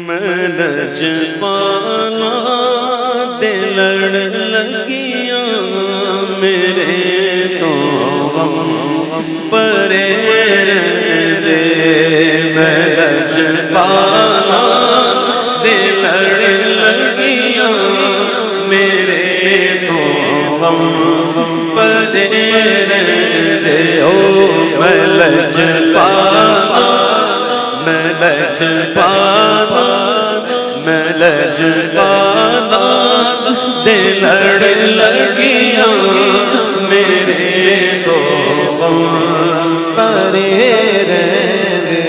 میں لج پالا دے لڑ لگیاں میرے تو غم پرے رہے میں لج پالا دے لڑ لگیاں میرے تو غم پرے رہے او میں لج پالا میں لج پالا میں لج پالا دے لڑ لگیاں میرے تو غم پرے رہے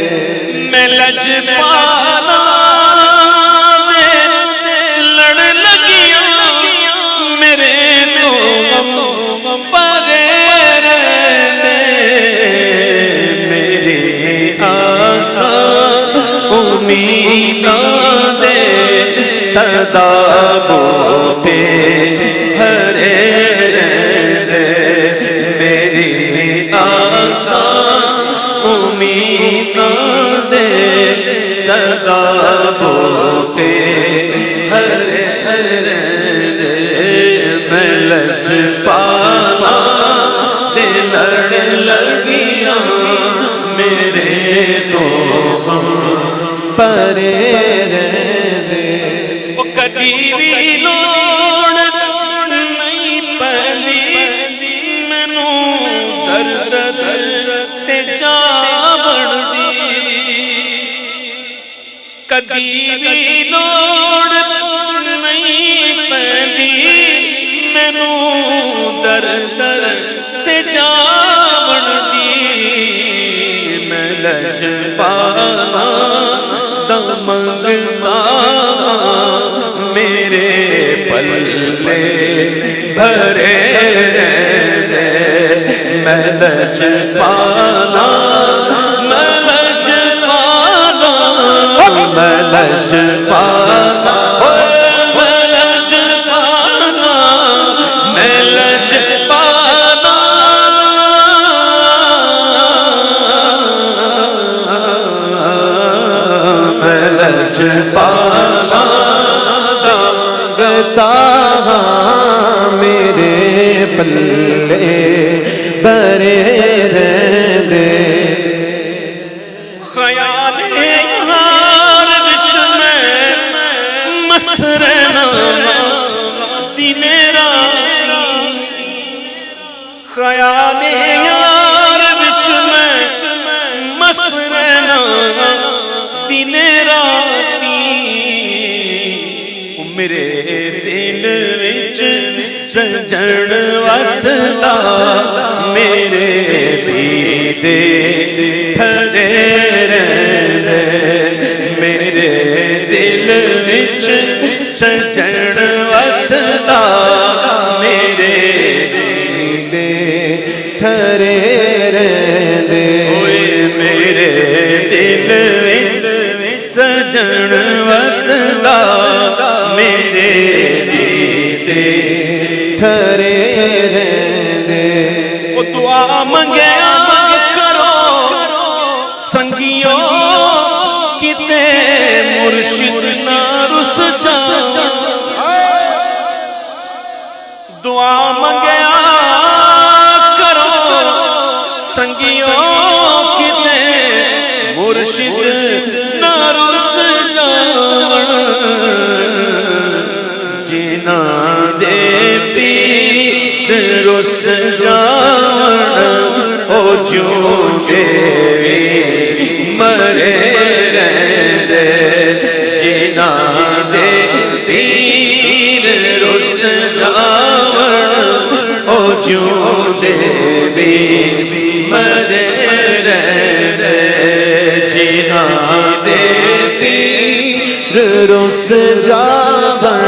میں لج پالا دے لڑ لگیاں میرے تو غم پرے رہے میری آساں امیداں دے صدا بوٹے ہرے رہے میری آساں امیداں دے صدا بوٹے ہرے رہے میں لج پالا دے لڑ لگیاں میرے تو غم پرے رہے وہ کدی بھی لوڑ نہیں پہلی مینوں درد تے جا بڑھدی کدی بھی لوڑ نہیں پہلی مینوں درد تے جا بڑھدی میں لج پالا منگتا میرے پلے بھرے رہے میں لج پالا میں لج پالا میں لج پالا میں لج پالا میں لج پالا لج پالا مانگتا میرے پلے بھرے رہے خیال یار وچ میں مست رہنا دن رات خیال یار وچ میں مست رہنا دن راتی میرے دل وچ سجن وسدا میرے دیدے کھڑے رہے میرے دل وچ سجن وسدا میرے دیدے ٹھہرے رہے ہوئے میرے دل سجن وسدا میرے دیدے ٹھہرے رہے وہ دعا منگیا کرو سنگیوں کتے مرشد نہ رس جا دعا منگیا کرو سنگیوں کتے مرشد نہ رس جاون جنا دے پیر رس جاون او جھوٹے مرے رہے جنا دے پیر رس جاون او جھوٹے مرے رہے جنا دے پیر رس جاون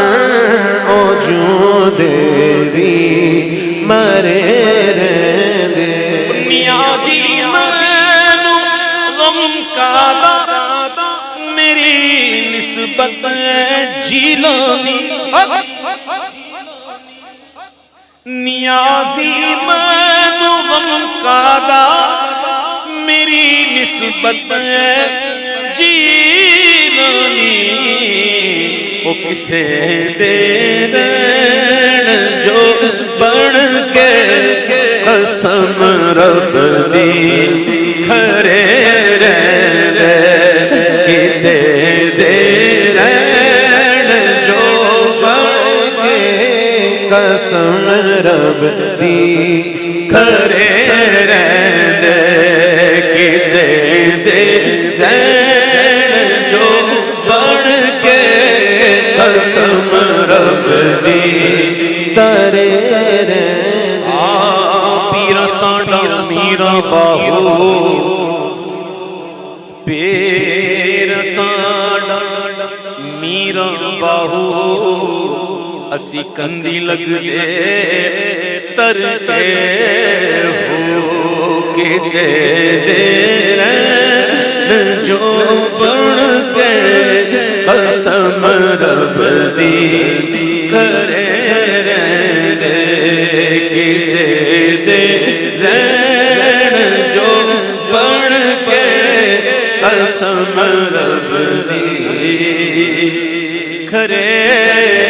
او جو دیوی مرے رہے نیازی مینوں غم کا میری نسبت ہے جیلانی نیازی مینوں غم کا میری نسبت ہے جیلانی وہ کسے دے رہن جو بن کے قسم رب دی کھرے رہن کسے دے رہن جو بن کے قسم رب دی کھرے رہن کسے دے رہن جو بن کے قسم رب دی ترے پیرا ساڈا میرا باہو پیرا ساڈا میرا باہو اسی کندی لگ دے ترتے ہو کسے دے رہن جو بن کے قسم رب دی کرے رہن کسے دے رہن جو بن کے قسم رب دی کرے